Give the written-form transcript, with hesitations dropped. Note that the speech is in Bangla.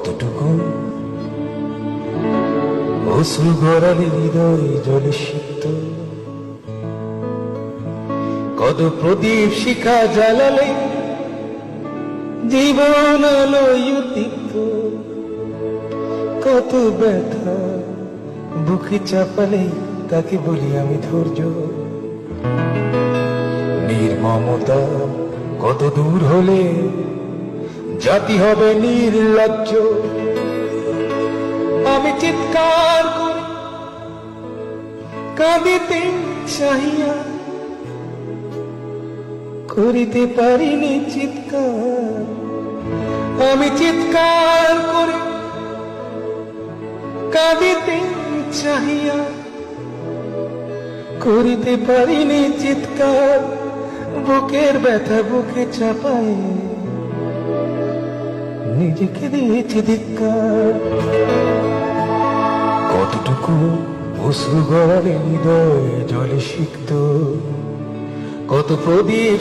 কতটুকু অশ্রু গড়ালে হৃদয় জলে সিক্ত, কত প্রদীপ শিখা জ্বালালে জীবন আলোয় উদ্দীপ্ত, কত ব্যথা বুকে চাপালে তাকে বলি আমি ধৈর্য। নির্মমতা কত দূর হলে জাতি হবে নির্লজ্জ। আমি চিৎকার করি কাঁদিতে চাহিয়া, করিতে পারিনি চিৎকার। আমি চিৎকার করি কাঁদিতে চাহিয়া, করিতে পারিনি চিৎকার। বুকের ব্যথা বুকে চাপায় নিজেকে দিয়েছি ধিক্কার। কতটুকু অশ্রু গড়ালে হৃদয় জলে সিক্ত, কত প্রদীপ